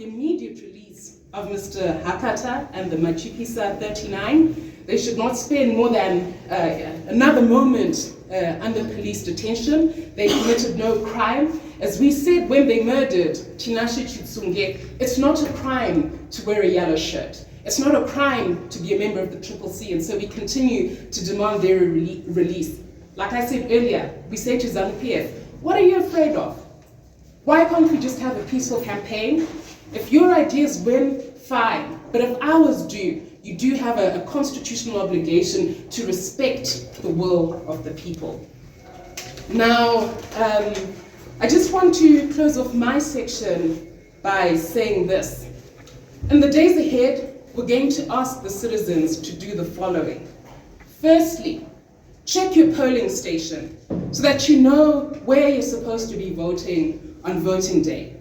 the immediate release of Mr. Hakata and the Machipisa 39. They should not spend more than another moment under police detention. They committed no crime. As we said when they murdered Tinashe Chitsunge, it's not a crime to wear a yellow shirt. It's not a crime to be a member of the CCC, and so we continue to demand their release. Like I said earlier, we say to ZANU-PF, what are you afraid of? Why can't we just have a peaceful campaign? If your ideas win, fine. But if ours do, you do have a constitutional obligation to respect the will of the people. Now, I just want to close off my section by saying this. In the days ahead, we're going to ask the citizens to do the following. Firstly, check your polling station so that you know where you're supposed to be voting on voting day.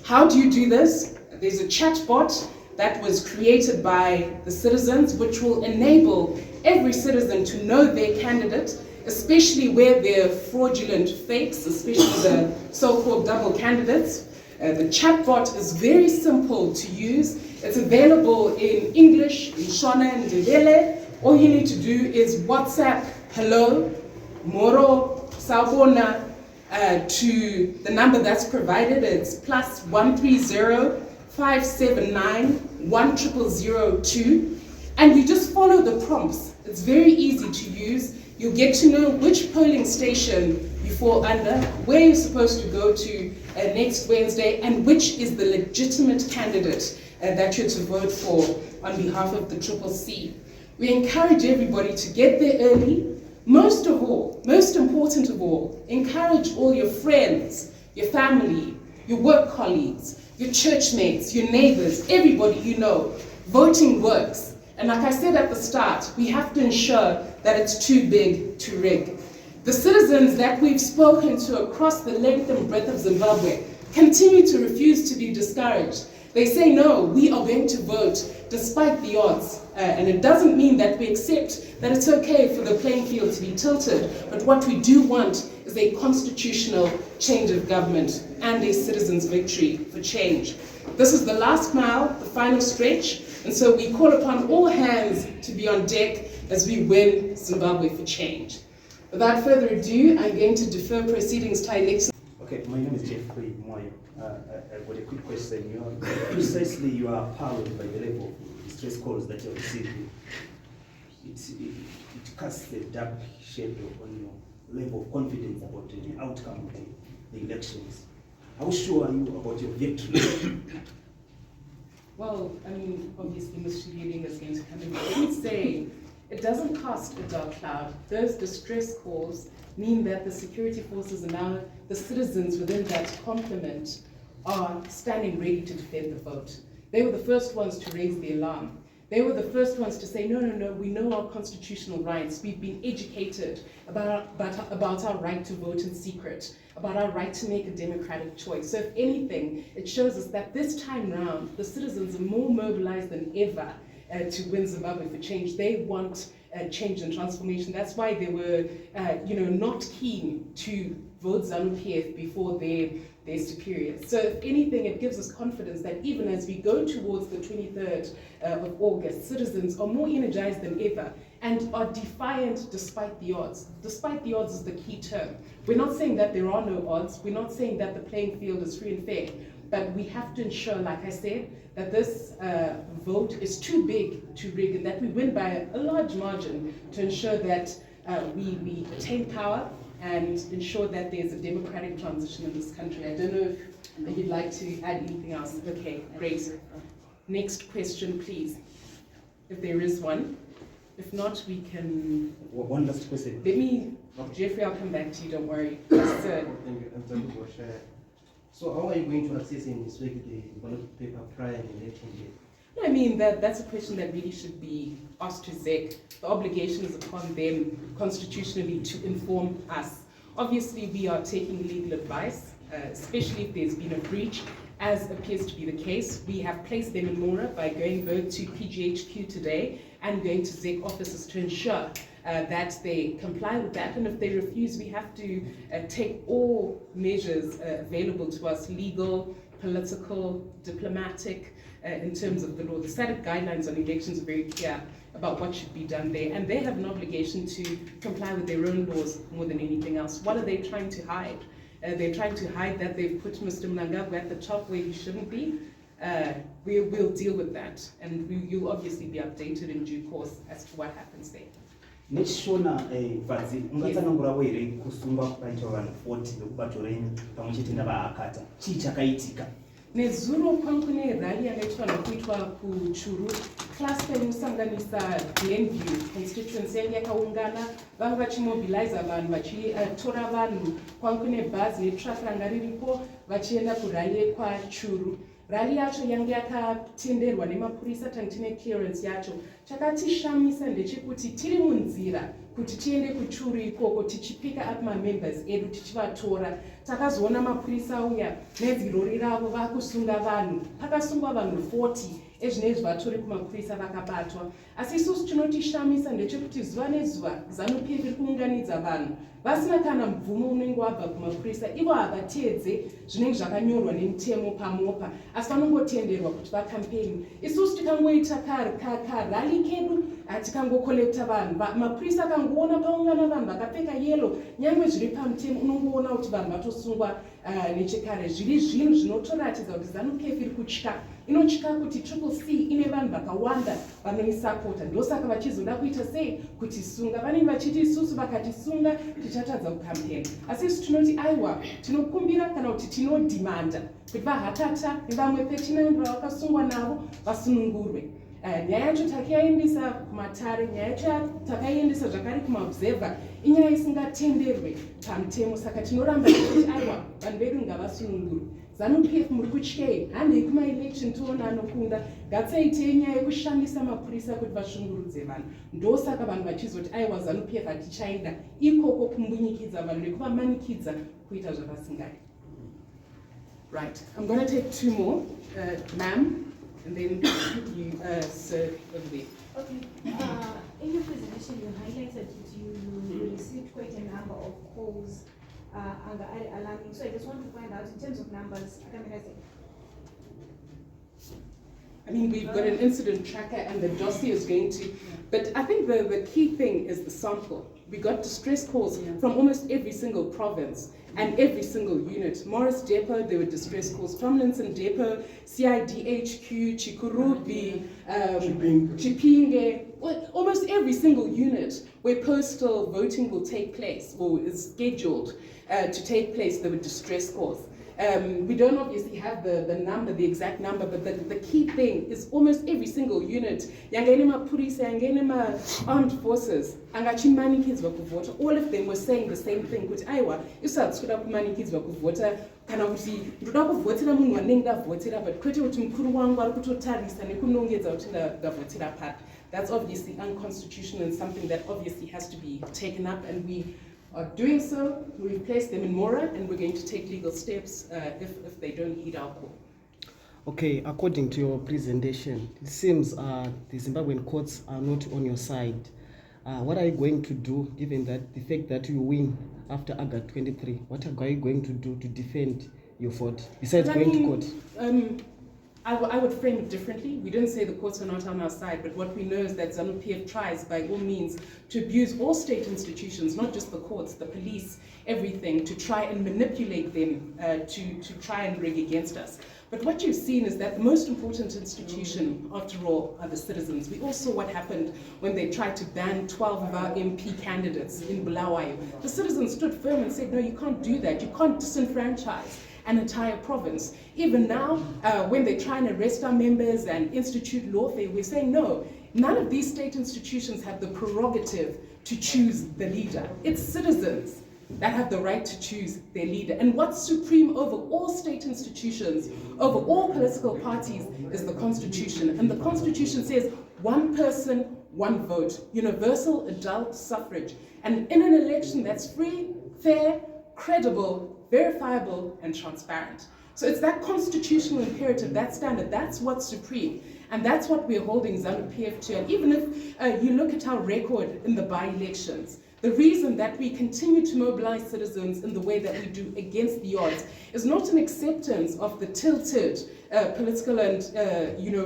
How do you do this? There's a chat bot that was created by the citizens, which will enable every citizen to know their candidate, especially where there are fraudulent fakes, especially the so-called double candidates. The chatbot is very simple to use. It's available in English, in Shona and Ndebele. All you need to do is WhatsApp hello, Moro, Sawubona, to the number that's provided. It's +130 579 10002, and you just follow the prompts. It's very easy to use. You'll get to know which polling station you fall under, where you're supposed to go to next Wednesday, and which is the legitimate candidate that you're to vote for on behalf of the CCC. We encourage everybody to get there early. Most of all, most important of all, encourage all your friends, your family, your work colleagues, your church mates, your neighbors, everybody you know. Voting works. And like I said at the start, we have to ensure that it's too big to rig. The citizens that we've spoken to across the length and breadth of Zimbabwe continue to refuse to be discouraged. They say, no, we are going to vote despite the odds. And it doesn't mean that we accept that it's okay for the playing field to be tilted. But what we do want is a constitutional change of government and a citizens' victory for change. This is the last mile, the final stretch. And so we call upon all hands to be on deck as we win Zimbabwe for change. Without further ado, I'm going to defer proceedings to our next. Okay, my name is Jeffrey Moyo. I've got a quick question. Precisely, you are appalled by the level of distress calls that you have received. It casts a dark shadow on your level of confidence about the outcome of the elections. How sure are you about your victory? Well, I mean, obviously, Ms. Shibili is going to come in. I would say it doesn't cast a dark cloud. Those distress calls mean that the security forces and now the citizens within that complement are standing ready to defend the vote. They were the first ones to raise the alarm. They were the first ones to say, no, no, no, we know our constitutional rights. We've been educated about our right to vote in secret, about our right to make a democratic choice. So if anything, it shows us that this time round, the citizens are more mobilized than ever to win Zimbabwe for change. They want change and transformation. That's why they were, not keen to vote ZANU-PF before their superiors. So if anything, it gives us confidence that even as we go towards the 23rd of August, citizens are more energized than ever and are defiant despite the odds. Despite the odds is the key term. We're not saying that there are no odds. We're not saying that the playing field is free and fair. But we have to ensure, like I said, that this vote is too big to rig and that we win by a large margin to ensure that we attain power and ensure that there's a democratic transition in this country. I don't know if you'd like to add anything else. Okay, great. Next question, please, if there is one. If not, we can... One last question. Jeffrey, I'll come back to you, don't worry. Yes, sir. Thank you. Thank you for sharing. So how are you going to access and inspect the ballot paper prior to the election day? I mean, that's a question that really should be asked to ZEC. The obligation is upon them constitutionally to inform us. Obviously, we are taking legal advice, especially if there's been a breach, as appears to be the case. We have placed them in Mora by going both to PGHQ today and going to ZEC offices to ensure that they comply with that. And if they refuse, we have to take all measures available to us, legal, political, diplomatic, in terms of the law. The static guidelines on elections are very clear about what should be done there, and they have an obligation to comply with their own laws more than anything else. What are they trying to hide? They're trying to hide that they've put Mr. Mnangagwa at the top where he shouldn't be. We'll deal with that, and you'll obviously be updated in due course as to what happens there. Nechishona Fadzayi, ungatsanangura here kusungwa kwaitwa vanhu 40 vekubato renyu pamwe chete navaakata. Chii chakaitika? Nezuro kwankune rally yakaitwa nokuitwa kuchuru cluster inosanganisa Glenview constituency yakaungana vanga vachimobiliza vanhu vachitora vanhu kwankune bhazi netruck ranga riripo vachienda kurally kwachuru. Rally yacho yange yakatenderwa nemapurisa tine clearance yacho. Chakatishamisa ndechekuti tiri munzira kuti tiende kuchuru ikoko tichipika up members edu tichivatora. Takazoona mapurisa auya nedzirori ravo vakusunga vanhu. Pakasungwa vanhu 40 ezvinezvi vatori kumapurisa vakabatwa. Asi isusu chinotishamisa ndechekuti zuva nezuva ZANU-PF iri kuunganidza vanhu vasina kana mvumo unenge wabva kumapurisa. Ivo havateedze zvinenge zvakanyorwa nemutemo pamopa, asi vanongotenderwa kuti vakampeni. Isusu tikangoita karali kedu tikangokolekta vanhu, mapurisa akangoona paungana vanhu vakapfeka yellow, nyangwe zviri pamutemo unongoona kuti vanhu vatosungwa nechekare. Zviri zvinhu zvinotoratidza kuti ZANU-PF iri kutya. Inotya kuti CCC ine vanhu vakawanda vanoisapota, ndosaka vachizoda kuita sei kutisunga. Vanenge vachiti isusu vakatisunga tichatadza kukampeni. Asi isu tinoti aiwa, tinokumbira kana kuti tinodhimanda kuti vahatata nevamwe 39 vavakasungwa navo vasunungurwe. Nyaya yacho takaiendesa kumatare, nyaya yacho takaiendesa zvakare kumaobserver, inyaya isingatenderwe pamutemo. Saka tinoramba kuti aiwa, vanhu vedu ngavasunungurwe. ZANU-PF muri kutyei, handei kuma-election toona anokunda, ngatsaitei nyaya yekushandisa mapurisa kuti vashungurudze vanhu. Ndosaka vanhu vachizoti aiwa ZANU-PF hatichaida ikoko kumbunyikidza vanhu nekuvamanikidza kuita zvavasingadi. Right, I'm going to take 2 more, ma'am, and then you sir over there. Okay. In your presentation, you highlighted that you received quite a number of calls under alarming. So I just want to find out in terms of numbers. I mean, we've got an incident tracker and the dossier is going to, but I think the key thing is the sample. We got distress calls from almost every single province and every single unit. Morris Depot, there were distress calls. Tomlinson Depot, CIDHQ, Chikurubi, Chipinge, almost every single unit where postal voting will take place or is scheduled to take place, there were distress calls. We don't obviously have the number, the exact number, but the key thing is almost every single unit, yangainema purisa, yangainema armed forces, angachimanikidzwa kuvota, all of them were saying the same thing, kuti aiwa, isatsuda kumanikidzwa kuvota, kana kuti ndoda kuvotera munhu wanenge ndavotera, but kwete kuti mukuru wangu ari kutotarisa nekunongedza kuti ndavotera pari. That's obviously unconstitutional and something that obviously has to be taken up, and we are doing so. We've placed them in Mora, and we're going to take legal steps if they don't heed our call. Okay, according to your presentation, it seems the Zimbabwean courts are not on your side. What are you going to do, given that the fact that you win after August 23? What are you going to do to defend your vote, besides going to court? I would frame it differently. We didn't say the courts are not on our side, but what we know is that ZANU-PF tries by all means to abuse all state institutions, not just the courts, the police, everything, to try and manipulate them to try and rig against us. But what you've seen is that the most important institution, after all, are the citizens. We all saw what happened when they tried to ban 12 of our MP candidates in Bulawayo. The citizens stood firm and said, no, you can't do that. You can't disenfranchise an entire province. Even now, when they try and arrest our members and institute lawfare, we're saying no, none of these state institutions have the prerogative to choose the leader. It's citizens that have the right to choose their leader. And what's supreme over all state institutions, over all political parties, is the Constitution. And the Constitution says 1 person, 1 vote, universal adult suffrage. And in an election that's free, fair, credible, verifiable, and transparent. So it's that constitutional imperative, that standard, that's what's supreme. And that's what we're holding ZANU-PF to. And even if you look at our record in the by-elections, The reason that we continue to mobilize citizens in the way that we do against the odds is not an acceptance of the tilted political and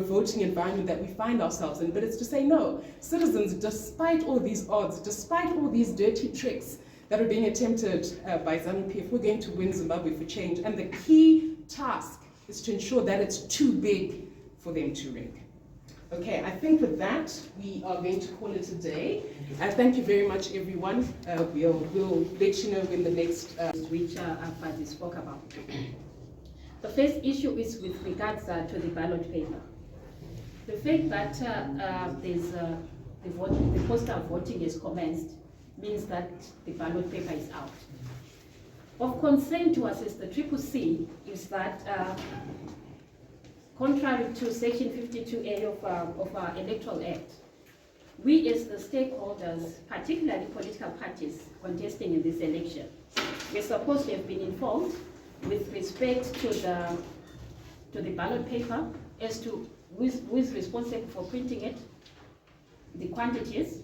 voting environment that we find ourselves in, but it's to say no, citizens, despite all these odds, despite all these dirty tricks that are being attempted by ZANU-PF, we're going to win Zimbabwe for change. And the key task is to ensure that it's too big for them to rig. Okay, I think with that, we are going to call it a day. Thank you very much, everyone. We'll let you know when the next... which Fadzayi spoke about. The first issue is with regards to the ballot paper. The fact that the postal voting is commenced means that the ballot paper is out. Of concern to us as the CCC is that contrary to Section 52A of our Electoral Act, we as the stakeholders, particularly political parties contesting in this election, we're supposed to have been informed with respect to the ballot paper as to who is responsible for printing it, the quantities.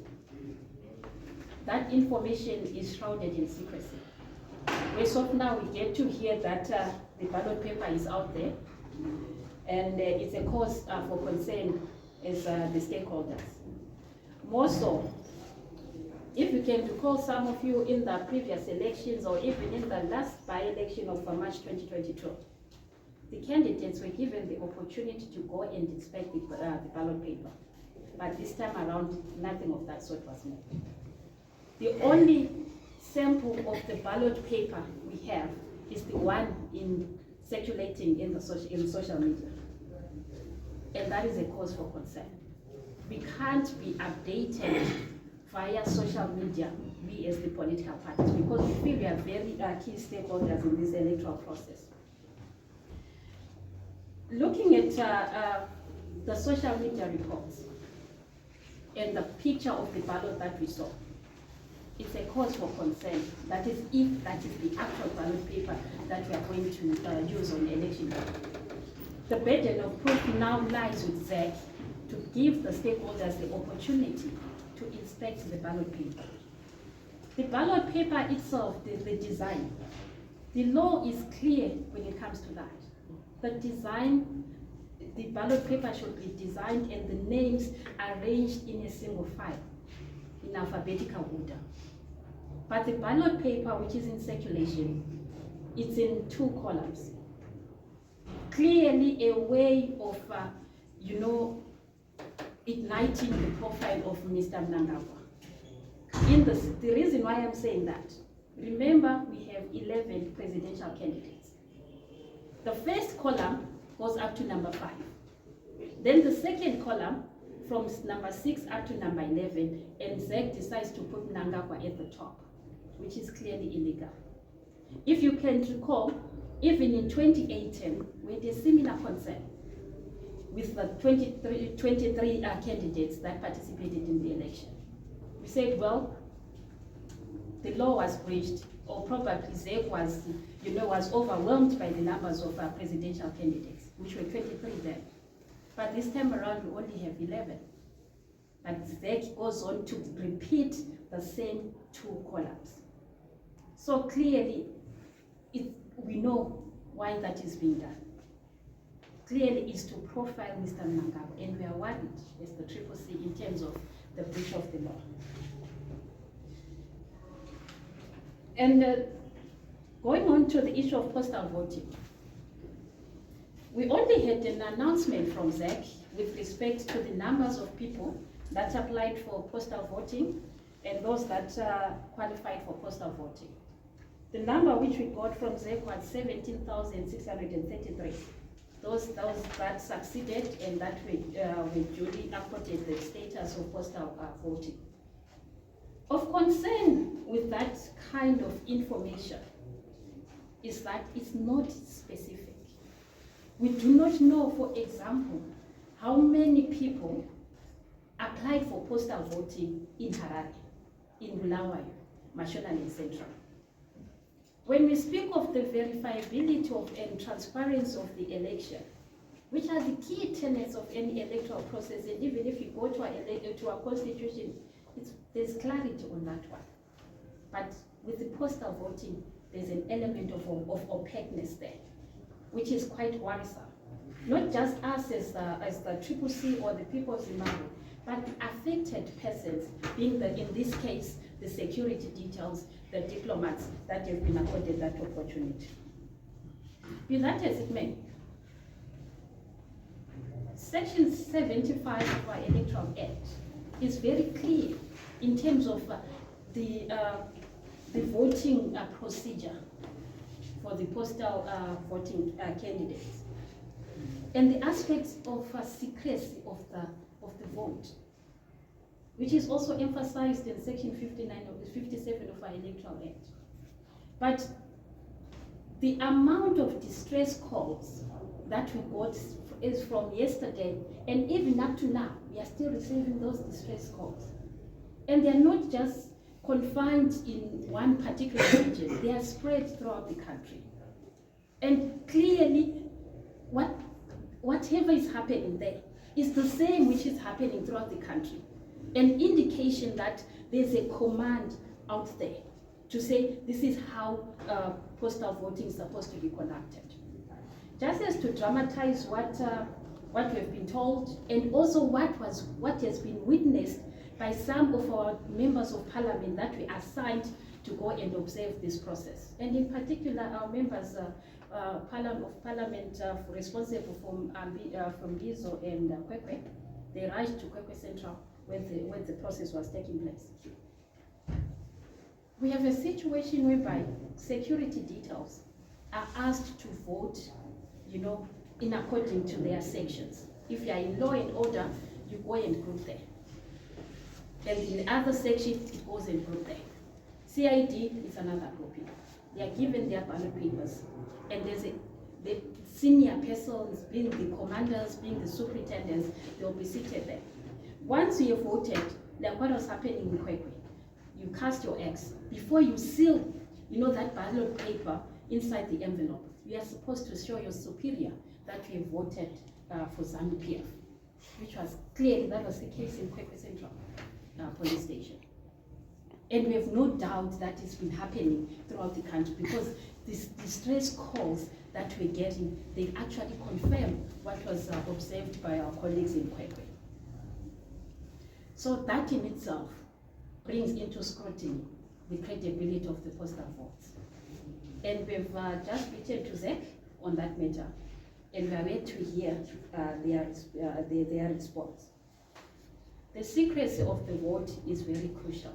That information is shrouded in secrecy. As of now, we get to hear that the ballot paper is out there, and it's a cause for concern as the stakeholders. More so, if you can recall, some of you in the previous elections or even in the last by-election of March 2022, the candidates were given the opportunity to go and inspect the ballot paper. But this time around, nothing of that sort was made. The only sample of the ballot paper we have is the one circulating in social media. And that is a cause for concern. We can't be updated via social media, we as the political parties, because we feel we are very key stakeholders in this electoral process. Looking at the social media reports and the picture of the ballot that we saw, it's a cause for concern. That is, if that is the actual ballot paper that we are going to use on election day. The burden of proof now lies with ZEC to give the stakeholders the opportunity to inspect the ballot paper. The ballot paper itself, the design, the law is clear when it comes to that. The design, the ballot paper should be designed and the names arranged in a single file, in alphabetical order. But the ballot paper, which is in circulation, it's in 2 columns. Clearly a way of, igniting the profile of Mr. Mnangagwa. The reason why I'm saying that, remember we have 11 presidential candidates. The first column goes up to number 5. Then the second column from number 6 up to number 11, and ZEC decides to put Mnangagwa at the top, which is clearly illegal. If you can recall, even in 2018, we had a similar concern with the 23 candidates that participated in the election. We said, well, the law was breached, or probably ZEC was overwhelmed by the numbers of our presidential candidates, which were 23 then. But this time around, we only have 11. But ZEC goes on to repeat the same 2 columns. So clearly, we know why that is being done. Clearly is to profile Mr. Mnangagwa, and we are worried as the CCC in terms of the breach of the law. And going on to the issue of postal voting, we only had an announcement from ZEC with respect to the numbers of people that applied for postal voting and those that qualified for postal voting. The number which we got from ZEC was 17,633. Those that succeeded and that we duly accorded the status of postal voting. Of concern with that kind of information is that it's not specific. We do not know, for example, how many people applied for postal voting in Harare, in Bulawayo, Mashonaland and Central. When we speak of the verifiability of and transparency of the election, which are the key tenets of any electoral process, and even if you go to our constitution, there's clarity on that one. But with the postal voting, there's an element of opaqueness there, which is quite worrisome. Not just us as the CCC or the people of Zimbabwe, but affected persons, being in this case, the security details, the diplomats that have been accorded that opportunity. Be that as it may, Section 75 of our Electoral Act is very clear in terms of the voting procedure for the postal voting candidates, and the aspects of secrecy of the vote, which is also emphasized in Section 57 of our Electoral Act. But the amount of distress calls that we got is from yesterday, and even up to now, we are still receiving those distress calls. And they're not just confined in one particular region, they are spread throughout the country. And clearly, whatever is happening there is the same which is happening throughout the country. An indication that there's a command out there to say this is how postal voting is supposed to be conducted. Just as to dramatize what we've been told, and also what has been witnessed by some of our members of parliament that we assigned to go and observe this process. And in particular, our members of parliament responsible from Bizo and Kwekwe, they rushed to Kwekwe Central when the process was taking place. We have a situation whereby security details are asked to vote, in according to their sections. If you are in law and order, you go and group there. And in the other section, it goes and group there. CID is another grouping. They are given their ballot papers, and there's the senior persons, being the commanders, being the superintendents, they will be seated there. Once you have voted, like what was happening in Kwekwe, you cast your X. Before you seal, that ballot paper inside the envelope, you are supposed to show your superior that you have voted for ZANU-PF, which was clearly, that was the case in Kwekwe Central police station. And we have no doubt that it's been happening throughout the country, because these distress calls that we're getting, they actually confirm what was observed by our colleagues in Kwekwe. So that in itself brings into scrutiny the credibility of the postal votes. And we've just written to ZEC on that matter, and we are ready to hear their response. The secrecy of the vote is very crucial.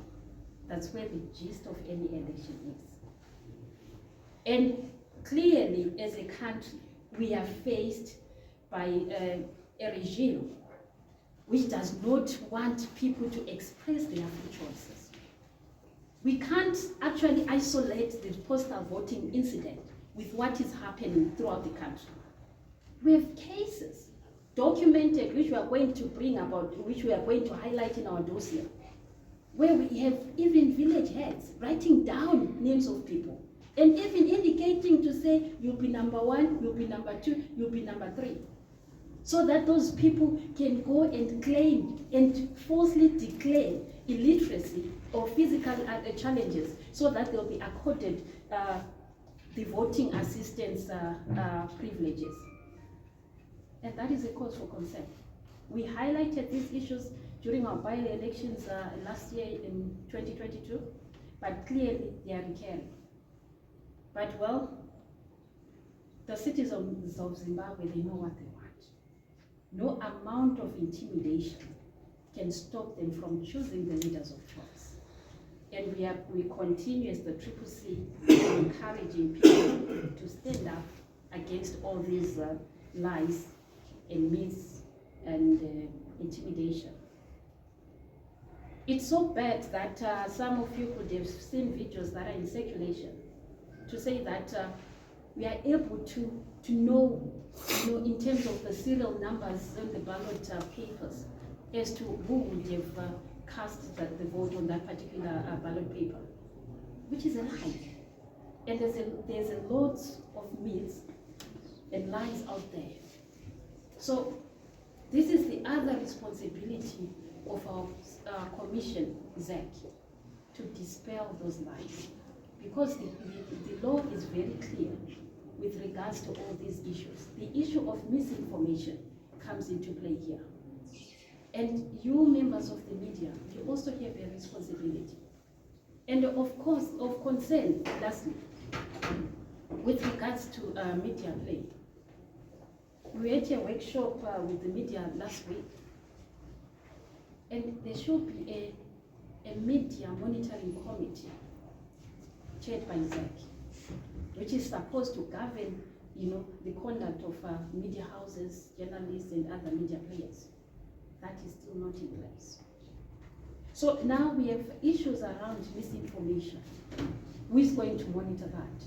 That's where the gist of any election is. And clearly, as a country, we are faced by a regime which does not want people to express their free choices. We can't actually isolate the postal voting incident with what is happening throughout the country. We have cases documented, which we are going to bring about, which we are going to highlight in our dossier, where we have even village heads writing down names of people, and even indicating to say, you'll be number 1, you'll be number 2, you'll be number 3. So that those people can go and claim and falsely declare illiteracy or physical challenges, so that they'll be accorded the voting assistance privileges. And that is a cause for concern. We highlighted these issues during our by-elections last year in 2022, but clearly they are recurring. But well, the citizens of Zimbabwe, they know what they want. No amount of intimidation can stop them from choosing the leaders of choice. And we continue as the CCC encouraging people to stand up against all these lies and myths and intimidation. It's so bad that some of you could have seen videos that are in circulation to say that we are able to know, in terms of the serial numbers on the ballot papers, as to who would have cast the vote on that particular ballot paper, which is a lie. And there's a lot of myths and lies out there. So this is the other responsibility of our commission, ZEC, to dispel those lies. Because the law is very clear with regards to all these issues. The issue of misinformation comes into play here. And you members of the media, you also have a responsibility. And of course, of concern, lastly, with regards to media play. We had a workshop with the media last week, and there should be a media monitoring committee chaired by ZEC, which is supposed to govern, the conduct of media houses, journalists, and other media players. That is still not in place. So now we have issues around misinformation. Who is going to monitor that?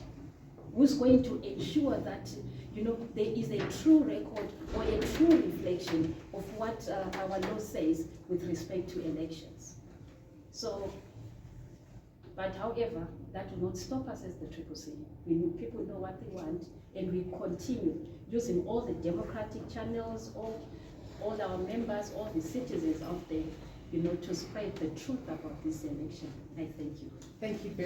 Who's going to ensure that there is a true record or a true reflection of what our law says with respect to elections? So, but however, that will not stop us as the CCC. People know what they want, and we continue using all the democratic channels, all our members, all the citizens out there, to spread the truth about this election. I thank you. Thank you very